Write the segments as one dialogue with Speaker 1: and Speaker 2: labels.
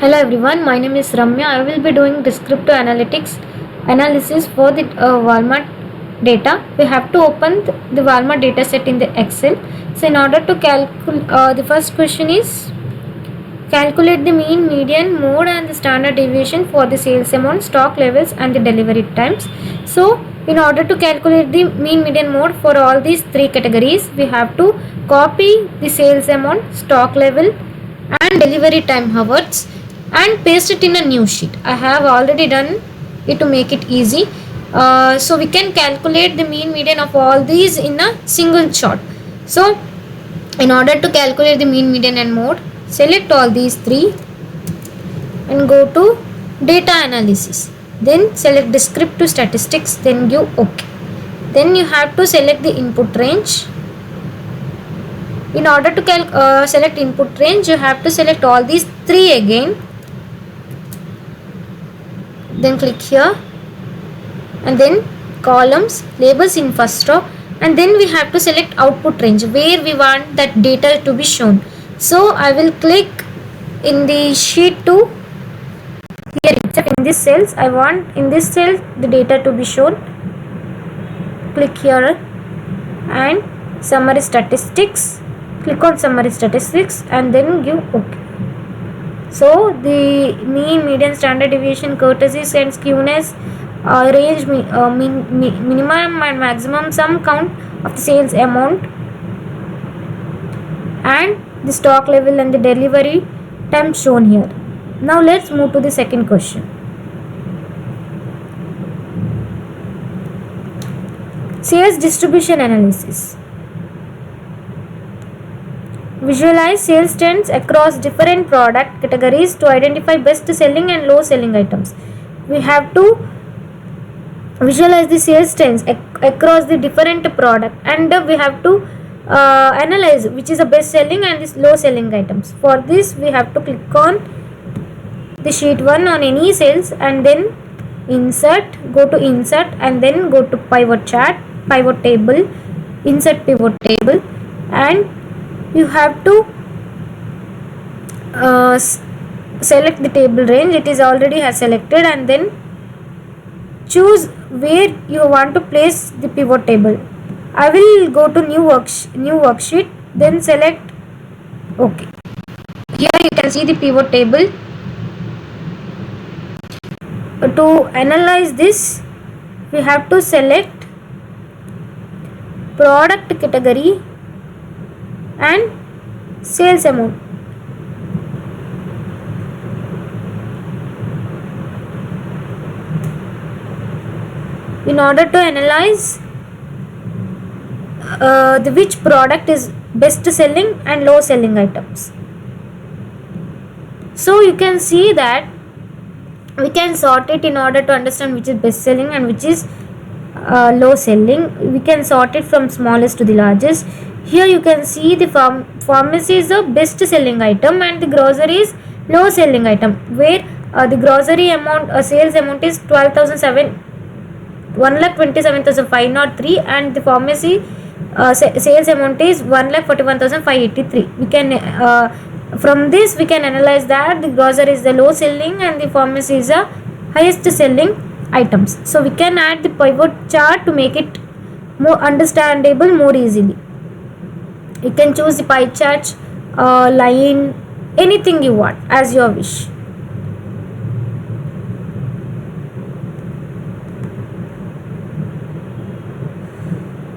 Speaker 1: Hello everyone, my name is Ramya. I will be doing descriptive analysis for the Walmart data. We have to open the Walmart data set in the Excel. So in order to calculate, the first question is calculate the mean, median, mode and the standard deviation for the sales amount, stock levels and the delivery times. So in order to calculate the mean, median, mode for all these three categories, we have to copy the sales amount, stock level and delivery time hours and paste it in a new sheet. I have already done it to make it easy. So we can calculate the mean, median of all these in a single shot. So in order to calculate the mean, median and mode, select all these three and go to data analysis. Then select descriptive statistics, then give OK. Then you have to select the input range. In order to select input range, you have to select all these three again. Then click here and then columns, labels in first row, and then we have to select output range where we want that data to be shown. So I will click in the sheet 2 here itself in this cells. I want in this cell the data to be shown. Click here and summary statistics. Click on summary statistics and then give OK. So the mean, median, standard deviation, curtacies and skewness, range, minimum and maximum sum count of the sales amount and the stock level and the delivery time shown here. Now let's move to the second question. Sales distribution analysis. Visualize sales trends across different product categories to identify best selling and low selling items. We have to visualize the sales trends across the different product and we have to analyze which is the best selling and the low selling items. For this we have to click on the sheet 1 on any sales and then go to insert and then go to pivot chart, pivot table, insert pivot table, and you have to select the table range. It is already has selected and then choose where you want to place the pivot table. I will go to new worksheet, then select OK. Here you can see the pivot table. To analyze this, we have to select product category and sales amount. In order to analyze which product is best selling and low selling items. So you can see that we can sort it in order to understand which is best selling and which is low selling. We can sort it from smallest to the largest. Here you can see the pharmacy is the best selling item and the grocery is low selling item, where the grocery amount sales amount is 1,27,503 and the pharmacy sales amount is 1,41,583. We can from this we can analyze that the grocery is the low selling and the pharmacy is the highest selling items. So we can add the pivot chart to make it more understandable more easily. You can choose the pie chart, line, anything you want as your wish.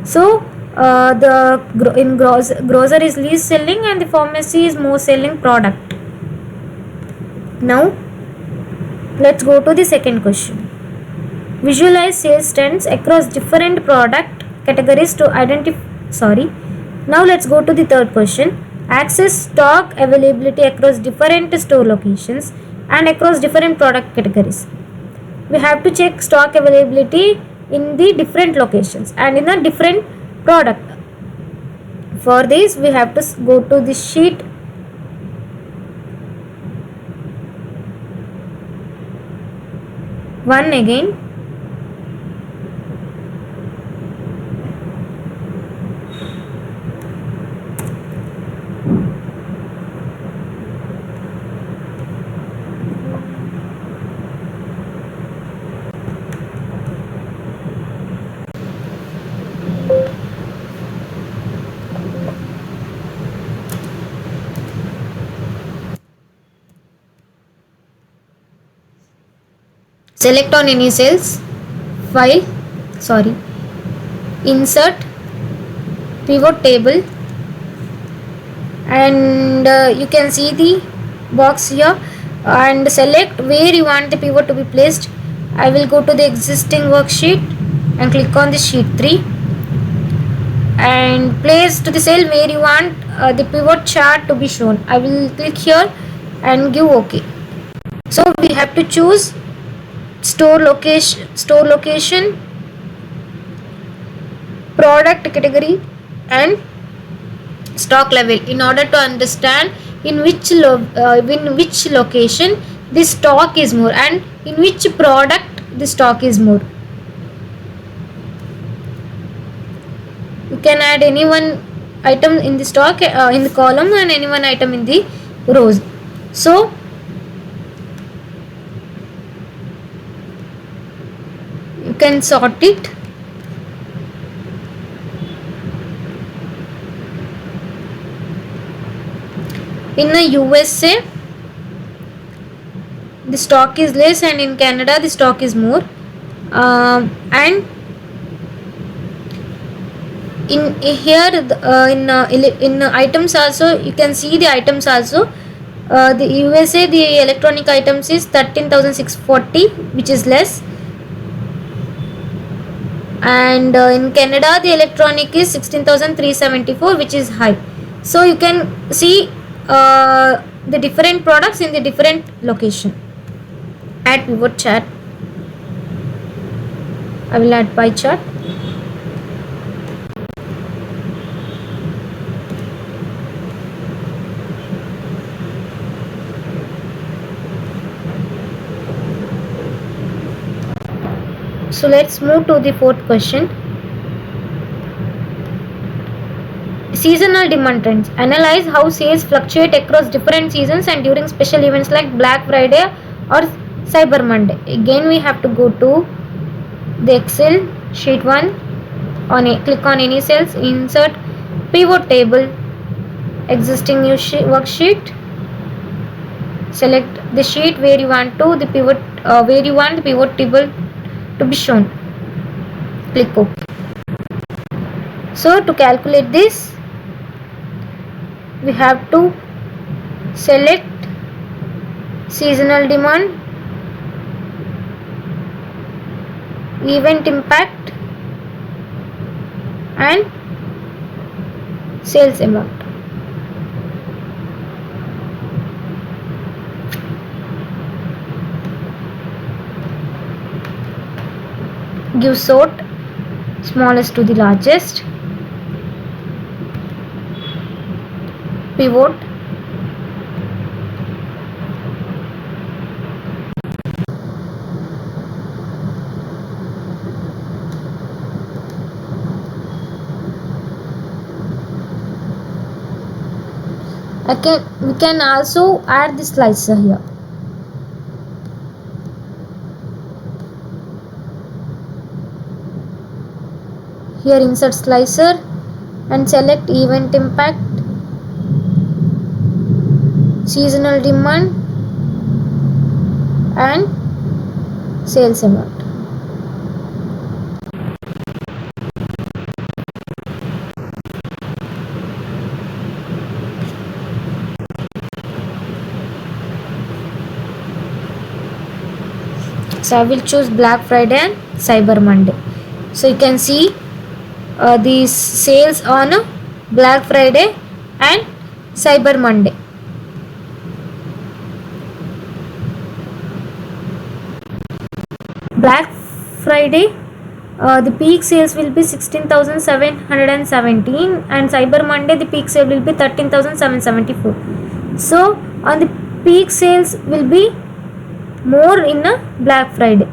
Speaker 1: So grocery is least selling and the pharmacy is more selling product. Now let's go to the second question. Visualize sales trends across different product categories to identify. Now let's go to the third question. Access stock availability across different store locations and across different product categories. We have to check stock availability in the different locations and in a different product. For this we have to go to the sheet 1 again. select on any cells, file, insert, pivot table, and you can see the box here, and select where you want the pivot to be placed. I will go to the existing worksheet and click on the sheet 3 and place to the cell where you want the pivot chart to be shown. I will click here and give OK. So we have to choose store location, product category, and stock level in order to understand in which location the stock is more and in which product the stock is more. You can add any one item in the stock in the column and any one item in the rows. So you can sort it. In the USA the stock is less and in Canada the stock is more, and in here in items also you can see the items also. The USA the electronic items is 13,640 which is less, and in Canada the electronic is 16,374 which is high. So you can see the different products in the different location. Add pivot chart. I will add pie chart. So let's move to the fourth question. Seasonal demand trends. Analyze how sales fluctuate across different seasons and during special events like Black Friday or Cyber Monday. Again we have to go to the Excel sheet 1, click on any cells, insert, pivot table, existing new worksheet, select the sheet where you want the pivot table to be shown, click OK. So to calculate this we have to select seasonal demand, event impact, and sales amount. Give sort smallest to the largest, pivot, we can also add the slicer here. Here insert slicer and select event impact, seasonal demand, and sales amount. So I will choose Black Friday and Cyber Monday. So you can see these sales on Black Friday and Cyber Monday. Black Friday the peak sales will be 16,717 and Cyber Monday the peak sale will be 13,774. So on the peak sales will be more in a Black Friday.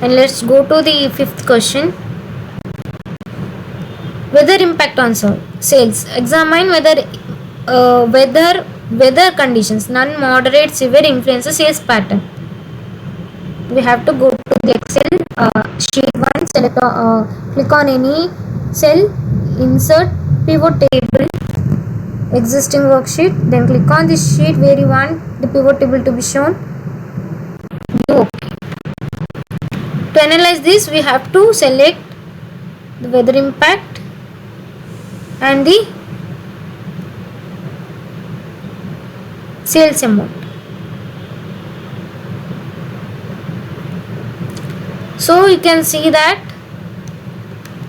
Speaker 1: And let's go to the fifth question. Weather impact on sales. Examine whether weather conditions, non-moderate severe influences sales pattern. We have to go to the Excel sheet 1, select click on any cell, insert, pivot table, existing worksheet, then click on the sheet where you want the pivot table to be shown. Do OK. To analyze this, we have to select the weather impact and the sales amount. So you can see that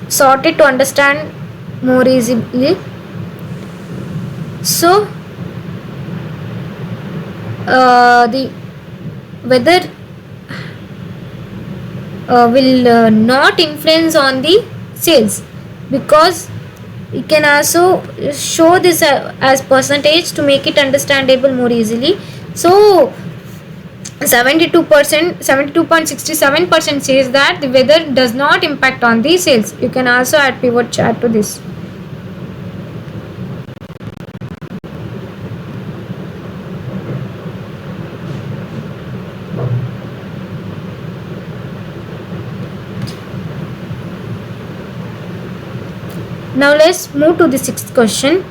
Speaker 1: sort it to understand more easily. So the weather will not influence on the sales, because you can also show this as percentage to make it understandable more easily. So 72.67% says that the weather does not impact on the sales. You can also add pivot chart to this. Now let's move to the sixth question.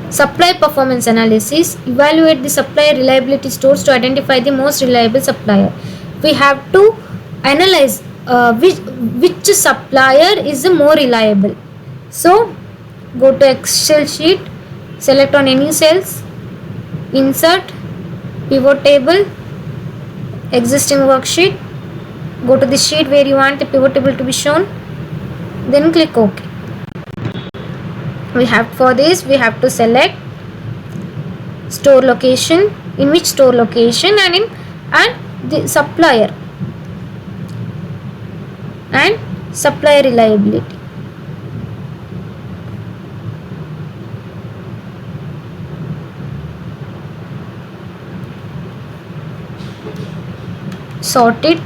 Speaker 1: Supply performance analysis. Evaluate the supplier reliability scores to identify the most reliable supplier. We have to analyze which supplier is the more reliable. So go to Excel sheet, select on any cells, insert, pivot table, existing worksheet, go to the sheet where you want the pivot table to be shown, then click OK. We have to select store location, in which store location, and the supplier and supplier reliability. Sort it.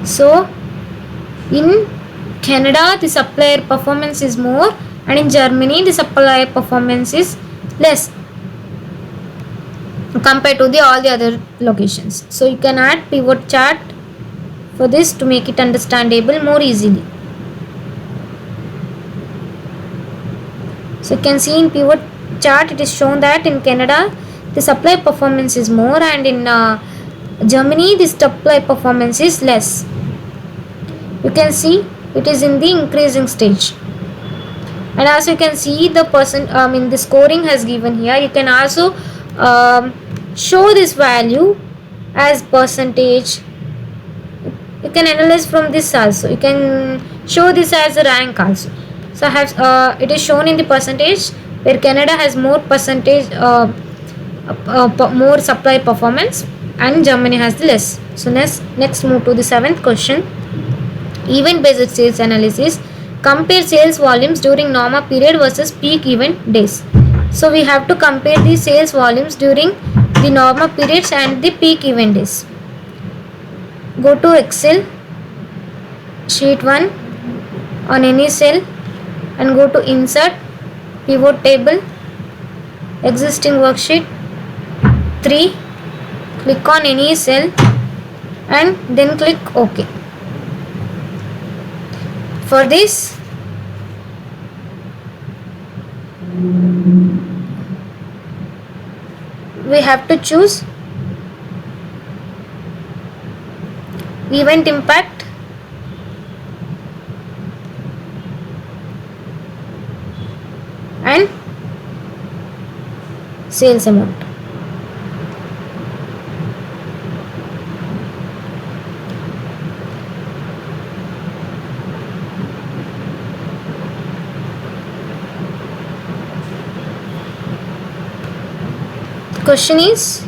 Speaker 1: So in Canada the supplier performance is more, and in Germany the supplier performance is less compared to all the other locations. So you can add pivot chart for this to make it understandable more easily. So you can see in pivot chart it is shown that in Canada the supply performance is more, and in Germany the supply performance is less. You can see it is in the increasing stage. And also you can see the the scoring has given here. You can also show this value as percentage. You can analyze from this also. You can show this as a rank also. So it is shown in the percentage, where Canada has more percentage, more supply performance, and Germany has the less. So next move to the seventh question. Event based sales analysis. Compare sales volumes during normal period versus peak event days. So we have to compare the sales volumes during the normal periods and the peak event days. Go to Excel sheet 1 on any cell and go to insert, pivot table, existing worksheet 3, click on any cell and then click OK. For this, we have to choose event impact, and sales amount. Question is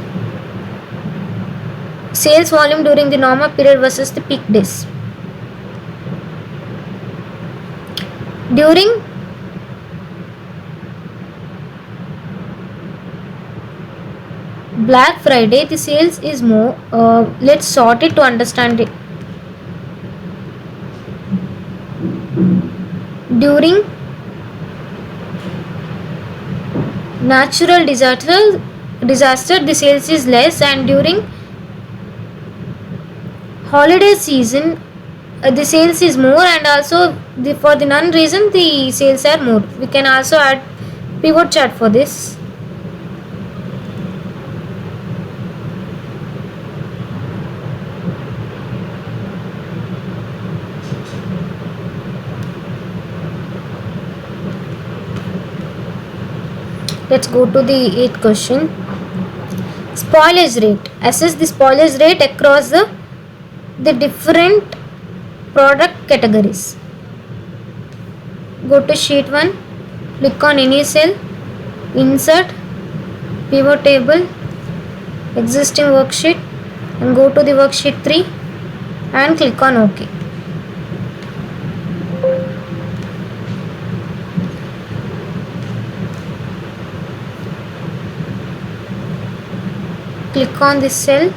Speaker 1: sales volume during the normal period versus the peak days. During Black Friday the sales is more. Let's sort it to understand it. During natural disaster the sales is less, and during holiday season the sales is more, and also for the non reason the sales are more. We can also add pivot chart for this. Let's go to the 8th question. Spoilage rate. Assess the spoilage rate across the different product categories. Go to sheet 1, click on any cell, insert, pivot table, existing worksheet, and go to the worksheet 3 and click on OK. Click on this cell.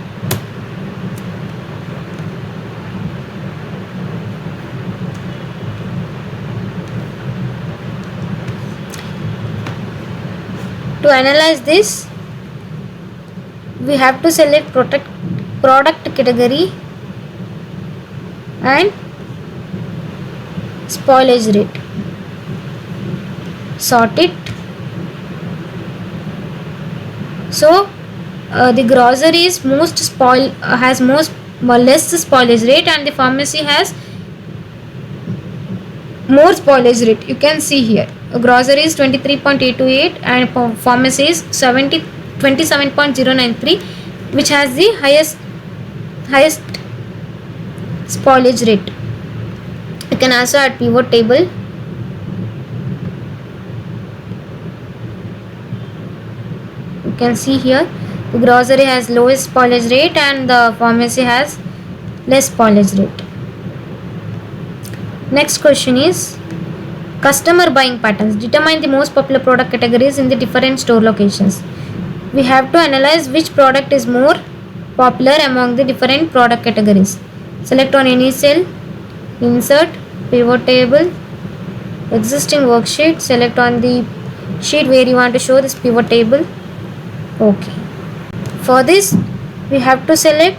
Speaker 1: To analyze this, we have to select product category and spoilage rate. Sort it. So the grocery is has less spoilage rate, and the pharmacy has more spoilage rate. You can see here grocery is 23.828 and pharmacy is 27.093, which has the highest spoilage rate. You can also add pivot table. You can see here the grocery has lowest spoilage rate and the pharmacy has less spoilage rate. Next question is customer buying patterns. Determine the most popular product categories in the different store locations. We have to analyze which product is more popular among the different product categories. Select on any cell, insert, pivot table, existing worksheet, select on the sheet where you want to show this pivot table. Okay. For this, we have to select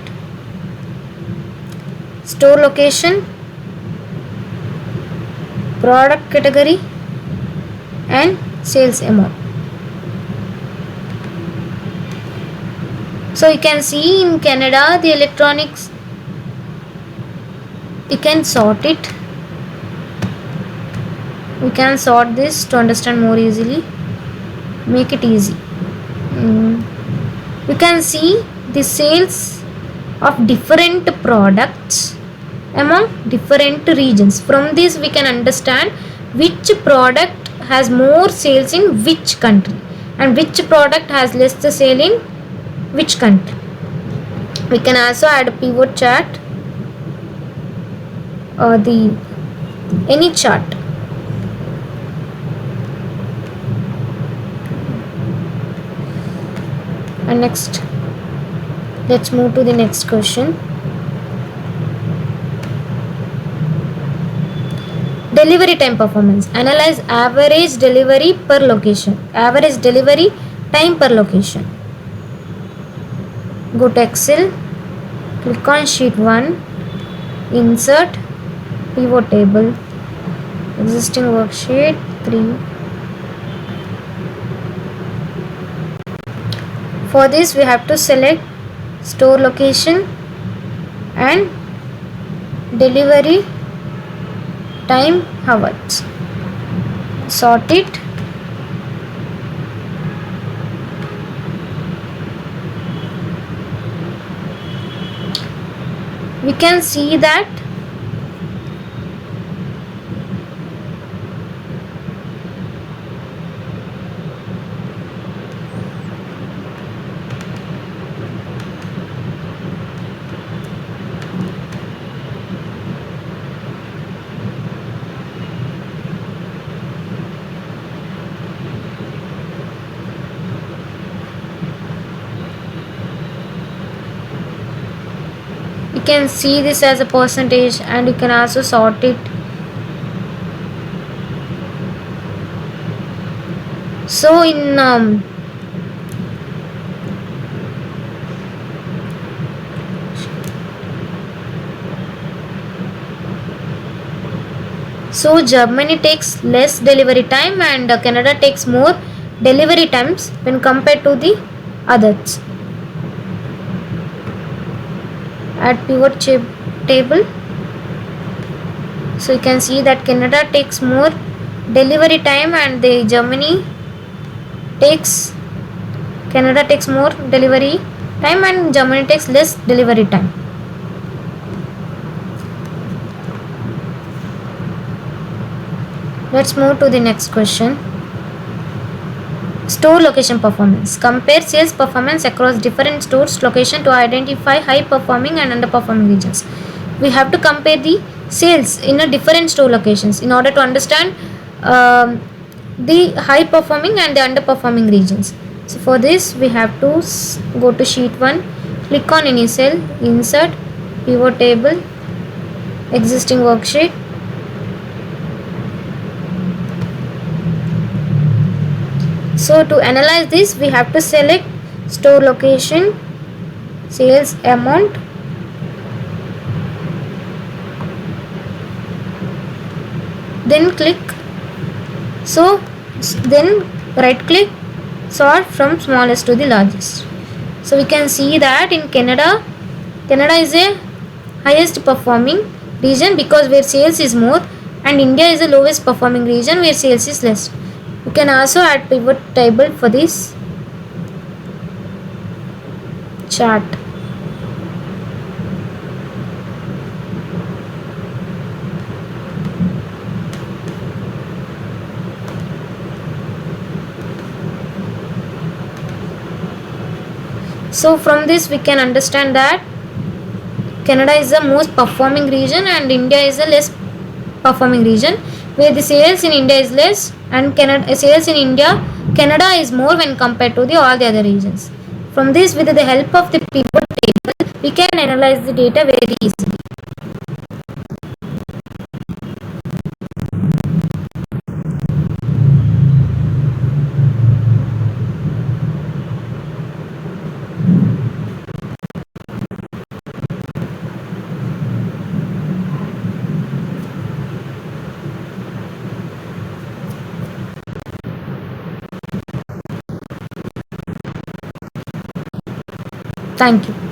Speaker 1: store location, product category and sales amount. So you can see in Canada the electronics, you can sort it. We can sort this to understand more easily, make it easy. You can see the sales of different products among different regions. From this we can understand which product has more sales in which country and which product has less sale in which country. We can also add a pivot chart or any chart. And next, let's move to the next question. Delivery time performance. Analyze average delivery per location. Average delivery time per location. Go to Excel, click on sheet 1, insert, pivot table, existing worksheet 3. For this we have to select store location and delivery time hours. Sort it. We can see that you can see this as a percentage, and you can also sort it. So in so Germany takes less delivery time and Canada takes more delivery times when compared to the others. Add pivot table. So you can see that Canada takes more delivery time and the takes Canada takes more delivery time and Germany takes less delivery time. Let's move to the next question. Store location performance. Compare sales performance across different stores location to identify high performing and underperforming regions. We have to compare the sales in a different store locations in order to understand the high performing and the underperforming regions. So for this we have to go to sheet 1, click on any cell, insert, pivot table, existing worksheet. So to analyze this we have to select store location, sales amount, then click, then right click, sort from smallest to the largest. So we can see that in Canada is a highest performing region because where sales is more, and India is the lowest performing region where sales is less. You can also add pivot table for this chart. So from this we can understand that Canada is the most performing region and India is the less performing region, where the sales in India is less and sales in Canada is more when compared to all the other regions. From this, with the help of the pivot table, we can analyze the data very easily. Thank you.